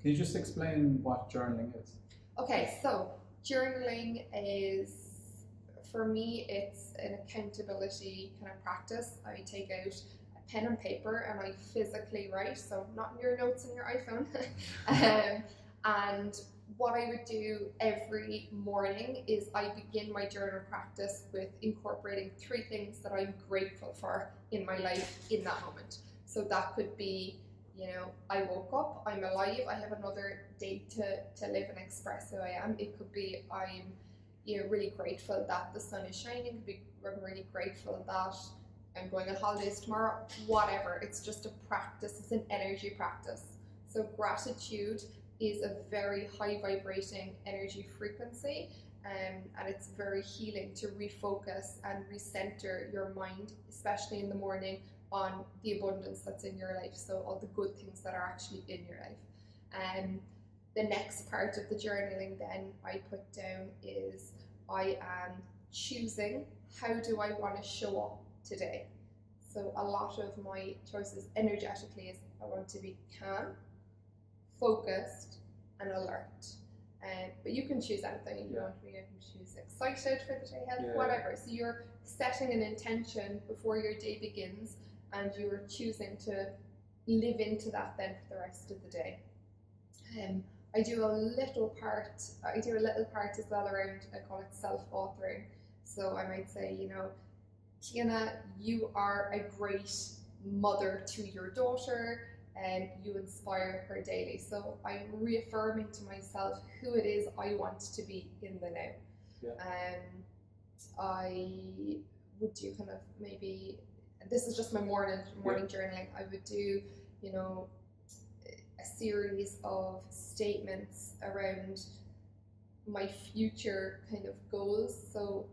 Can you just explain what journaling is? Okay, so journaling is, for me, it's an accountability kind of practice. I take out a pen and paper and I physically write, so not in your notes in your iPhone. And what I would do every morning is I begin my journal practice with incorporating 3 things that I'm grateful for in my life in that moment. So that could be, I woke up, I'm alive, I have another day to live and express who I am. It could be I'm really grateful that the sun is shining. It could be I'm really grateful that I'm going on holidays tomorrow. Whatever. It's just a practice. It's an energy practice. So gratitude is a very high vibrating energy frequency, and it's very healing to refocus and recenter your mind, especially in the morning, on the abundance that's in your life. So all the good things that are actually in your life. The next part of the journaling then I put down is I am choosing how do I want to show up today. So a lot of my choices energetically is I want to be calm, focused and alert. But you can choose anything you want to be. You can choose excited for the day ahead, whatever. So you're setting an intention before your day begins and you're choosing to live into that then for the rest of the day. I do a little part as well around, I call it self-authoring. So I might say, Cliona, you are a great mother to your daughter and you inspire her daily. So I'm reaffirming to myself who it is I want to be in the now. Yeah. I would do kind of maybe, this is just my morning journaling, I would do, a series of statements around my future kind of goals. So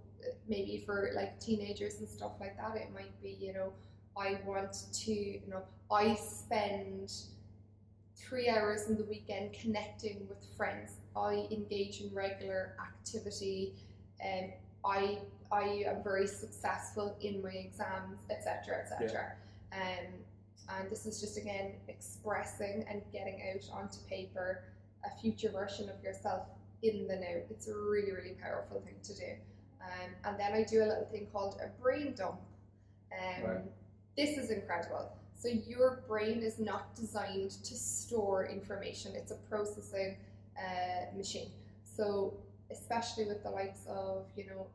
maybe for like teenagers and stuff like that, it might be, I want to, I spend 3 hours in the weekend connecting with friends. I engage in regular activity, and I am very successful in my exams, etc., etc. And this is just, again, expressing and getting out onto paper a future version of yourself in the now. It's a really, really powerful thing to do. And then I do a little thing called a brain dump. This is incredible. So your brain is not designed to store information. It's a processing machine. So especially with the likes of,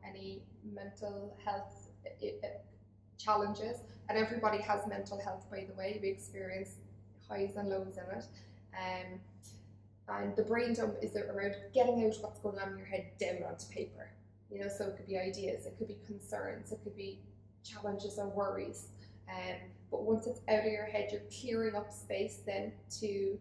any mental health challenges, and everybody has mental health, by the way. We experience highs and lows in it. And the brain dump is around getting out what's going on in your head down onto paper. So it could be ideas, it could be concerns, it could be challenges or worries. But once it's out of your head, you're clearing up space then to,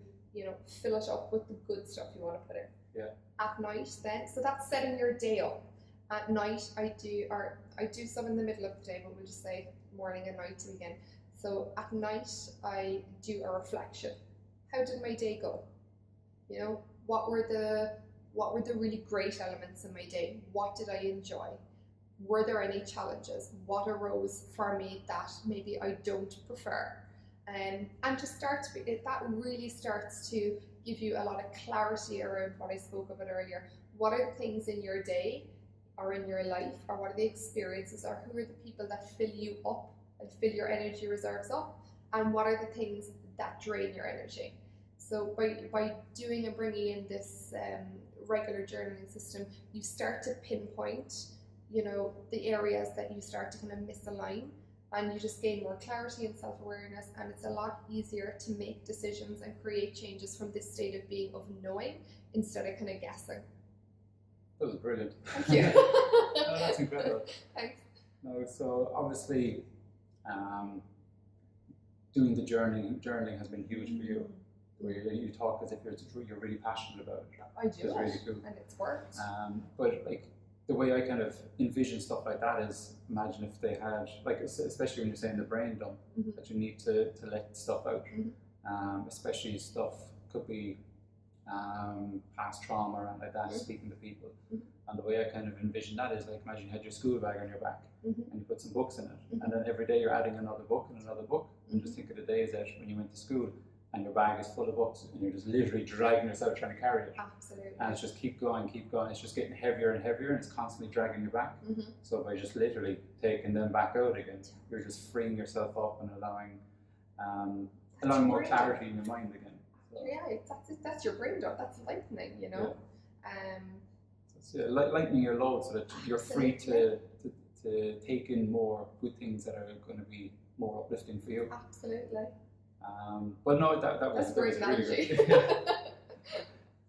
fill it up with the good stuff you want to put in. Yeah. At night then, so that's setting your day up. At night I do some in the middle of the day, but we'll just say morning and night again. So at night I do a reflection. How did my day go? What were the really great elements in my day? What did I enjoy? Were there any challenges? What arose for me that maybe I don't prefer? And just that really starts to give you a lot of clarity around what I spoke about earlier. What are the things in your day or in your life, or what are the experiences, or who are the people that fill you up and fill your energy reserves up, and what are the things that drain your energy? So by doing and bringing in this regular journaling system, you start to pinpoint, the areas that you start to kind of misalign, and you just gain more clarity and self-awareness, and it's a lot easier to make decisions and create changes from this state of being, of knowing, instead of kind of guessing. That was brilliant. Thank you. No, that's incredible. Thanks. No, so obviously doing the journaling has been huge for you. Where you talk as if you're really passionate about it. I do, it's really cool. And it's worked. But like the way I kind of envision stuff like that is, imagine if they had, like, especially when you're saying the brain dump, that you need to let stuff out. Especially stuff could be past trauma and like that, speaking to people. And the way I kind of envision that is, like, imagine you had your school bag on your back and you put some books in it, and then every day you're adding another book and another book, and just think of the days out when you went to school and your bag is full of books and you're just literally dragging yourself trying to carry it. Absolutely. And it's just keep going. It's just getting heavier and heavier, and it's constantly dragging you back. So by just literally taking them back out again, you're just freeing yourself up and allowing more clarity in your mind again. So, yeah, that's your brain dot. That's lightening, you know. Lightening your load so that you're free to take in more good things that are going to be more uplifting for you. Absolutely. But no, that was really good.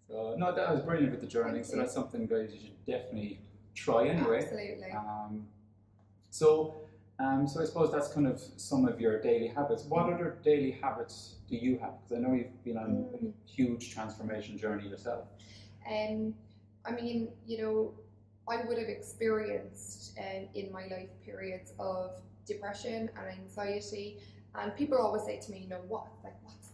So no, that was brilliant with the journaling. So that's something, guys, you should definitely try anyway. Absolutely. So I suppose that's kind of some of your daily habits. What other daily habits do you have? Because I know you've been on a huge transformation journey yourself. I mean, you know, I would have experienced in my life periods of depression and anxiety, and people always say to me, you know, what's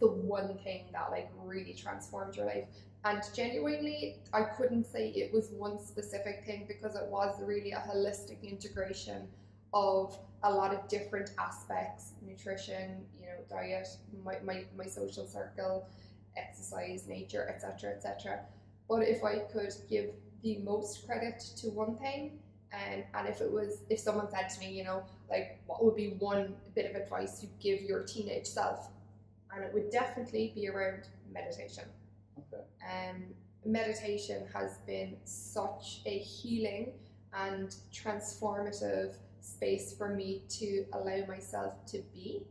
the one thing that like really transformed your life? And genuinely, I couldn't say it was one specific thing, because it was really a holistic integration of a lot of different aspects: nutrition, you know, diet, my social circle, exercise, nature, etc., etc. But if I could give the most credit to one thing, and if someone said to me, you know, like, what would be one bit of advice you'd give your teenage self, and it would definitely be around meditation. Okay. Meditation has been such a healing and transformative space for me to allow myself to be,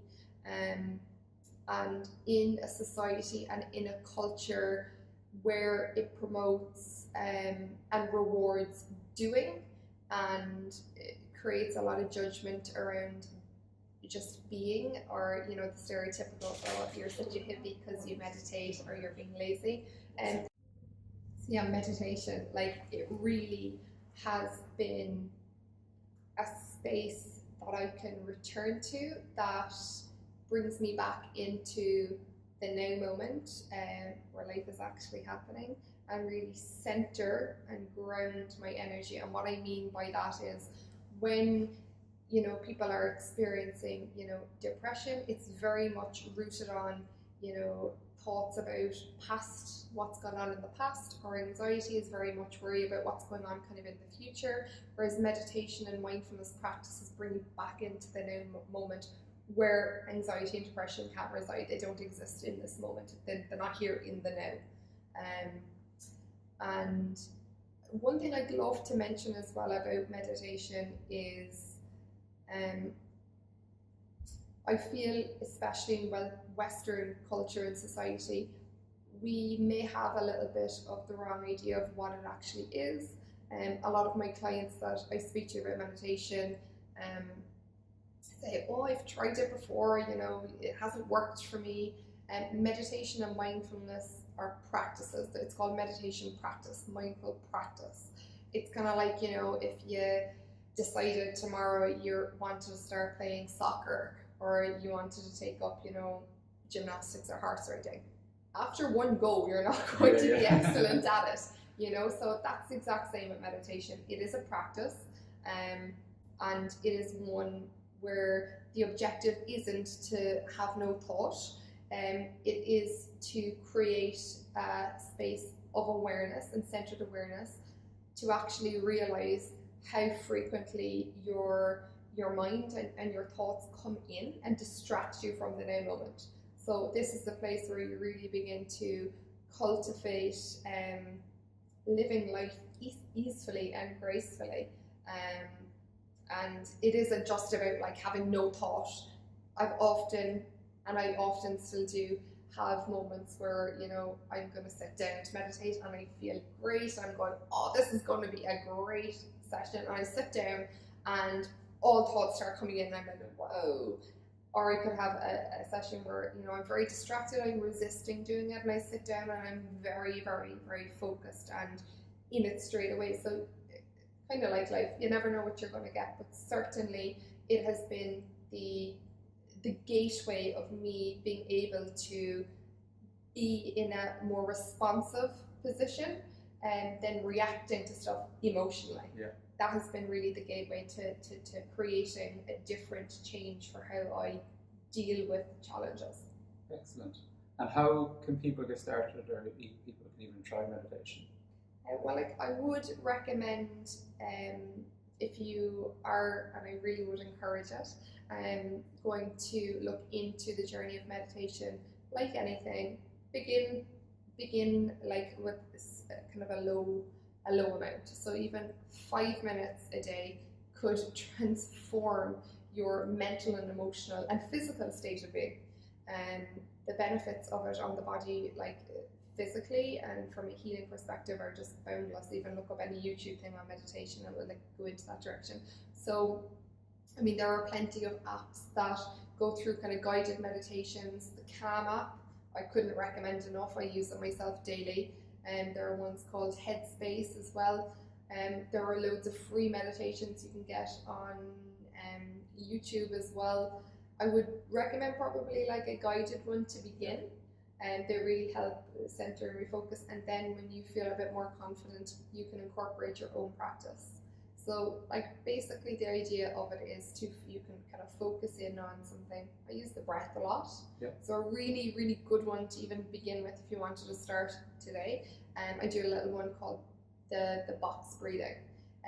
and in a society and in a culture where it promotes and rewards doing, and it creates a lot of judgment around just being, or, you know, the stereotypical, oh, you're such a hippie because you meditate, or you're being lazy. And so yeah, meditation, like, it really has been a space that I can return to, that brings me back into the now moment, where life is actually happening, and really center and ground my energy. And what I mean by that is, when, you know, people are experiencing, you know, depression, it's very much rooted on, you know, thoughts about what's gone on in the past, or anxiety is very much worried about what's going on kind of in the future, whereas meditation and mindfulness practices bring you back into the now moment, where anxiety and depression can't reside. They don't exist in this moment. They're not here in the now. And one thing I'd love to mention as well about meditation is, I feel, especially in Western culture and society, we may have a little bit of the wrong idea of what it actually is. A lot of my clients that I speak to about meditation say, oh, I've tried it before, you know, it hasn't worked for me. Meditation and mindfulness are practices. It's called meditation practice, mindful practice. It's kind of like, you know, if you decided tomorrow you wanted to start playing soccer, or you wanted to take up, you know, gymnastics or horse riding. After one go, you're not going to be excellent at it, you know. So that's the exact same with meditation. It is a practice, and it is one where the objective isn't to have no thought. It is to create a space of awareness and centered awareness, to actually realize how frequently your mind and your thoughts come in and distract you from the now moment. So this is the place where you really begin to cultivate living life easefully and gracefully. And it isn't just about like having no thought. I often still do have moments where, you know, I'm going to sit down to meditate and I feel great. I'm going, oh, this is going to be a great session. And I sit down and all thoughts start coming in and I'm like, whoa. Or I could have a session where, you know, I'm very distracted, I'm resisting doing it, and I sit down and I'm very, very, very focused and in it straight away. So kind of like life, you never know what you're going to get, but certainly it has been the gateway of me being able to be in a more responsive position and then reacting to stuff emotionally. Yeah. That has been really the gateway to creating a different change for how I deal with challenges. Excellent. And how can people get started, or people can even try meditation? Well, I would recommend, if you are, and I really would encourage it, going to look into the journey of meditation. Like anything, begin like with this kind of a low amount. So even 5 minutes a day could transform your mental and emotional and physical state of being. And the benefits of it on the body, like physically and from a healing perspective, are just boundless. Even look up any YouTube thing on meditation and it will like go into that direction. So I mean, there are plenty of apps that go through kind of guided meditations. The Calm app, I couldn't recommend enough. I use it myself daily. And there are ones called Headspace as well. There are loads of free meditations you can get on YouTube as well. I would recommend probably like a guided one to begin, and they really help center and refocus. And then when you feel a bit more confident, you can incorporate your own practice. So like basically the idea of it is you can kind of focus in on something. I use the breath a lot. Yeah. So a really, really good one to even begin with if you wanted to start today. I do a little one called the box breathing.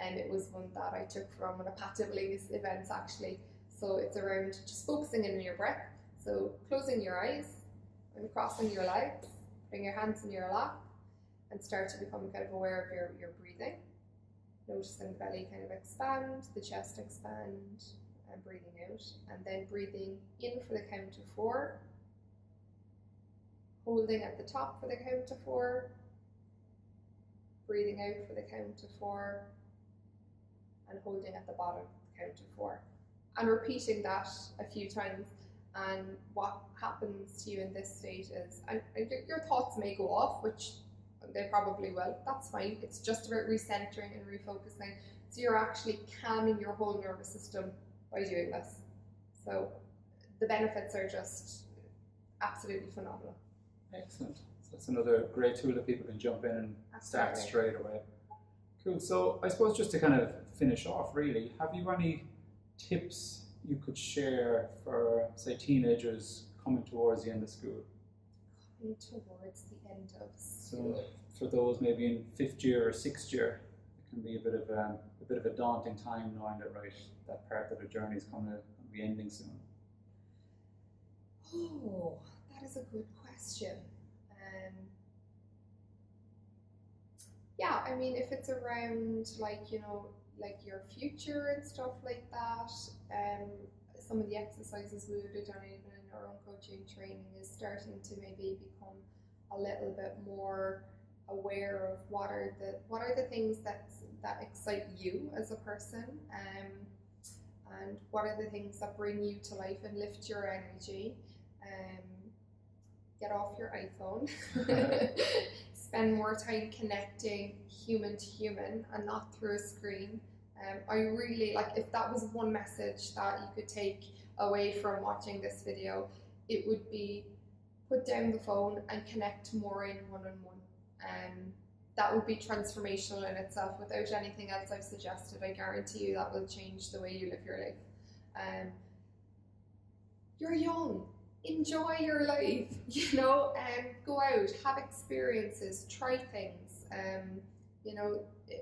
And it was one that I took from one of Pat Dibley's events actually. So it's around just focusing in on your breath. So closing your eyes and crossing your legs, putting your hands in your lap, and start to become kind of aware of your breathing. Noticing the belly kind of expand, the chest expand, and breathing out. And then breathing in for the count of 4. Holding at the top for the count of 4. Breathing out for the count of 4. And holding at the bottom for the count of 4. And repeating that a few times. And what happens to you in this state is, and your thoughts may go off, which they probably will. That's fine. It's just about recentering and refocusing. So you're actually calming your whole nervous system by doing this. So the benefits are just absolutely phenomenal. Excellent. So that's another great tool that people can jump in and start straight away. Cool. So I suppose just to kind of finish off, really, have you any tips you could share for, say, teenagers coming towards the end of school? Coming towards the end of school. So for those maybe in 5th year or 6th year, it can be a bit of a daunting time knowing that that part of the journey is going to be ending soon. Oh, that is a good question. Yeah, I mean, if it's around like your future and stuff like that, some of the exercises we would have done even in our own coaching training is starting to maybe become a little bit more aware of what are the things that excite you as a person, and what are the things that bring you to life and lift your energy. Get off your iPhone. Spend more time connecting human to human and not through a screen. I really like, if that was one message that you could take away from watching this video, it would be put down the phone and connect more in one-on-one. That would be transformational in itself. Without anything else I've suggested, I guarantee you that will change the way you live your life. You're young. Enjoy your life, go out, have experiences, try things.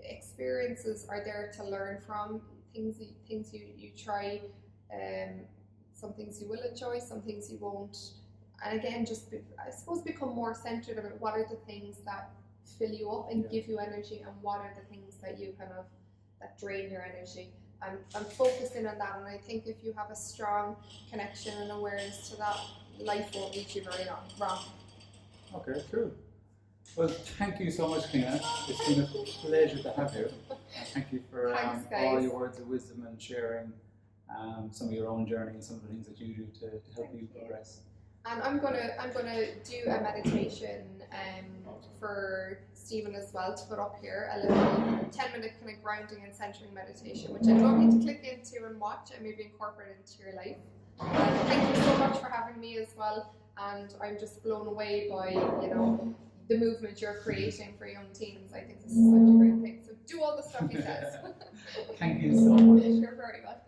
Experiences are there to learn from. Things you try, some things you will enjoy, some things you won't. And again, I suppose become more centered about what are the things that fill you up and give you energy, and what are the things that you that drain your energy. And focus in on that, and I think if you have a strong connection and awareness to that, life won't lead you very wrong. Okay, cool. Well, thank you so much, Cliona. It's been a pleasure to have you. Thank you for all your words of wisdom and sharing some of your own journey and some of the things that you do to help you progress. And I'm gonna do a meditation for Stephen as well, to put up here, a little 10-minute kind of grounding and centering meditation, which I'd love you to click into and watch and maybe incorporate into your life. Thank you so much for having me as well, and I'm just blown away by the movement you're creating for young teens. I think this is such a great thing. So do all the stuff he says. Thank you so much. You're very welcome.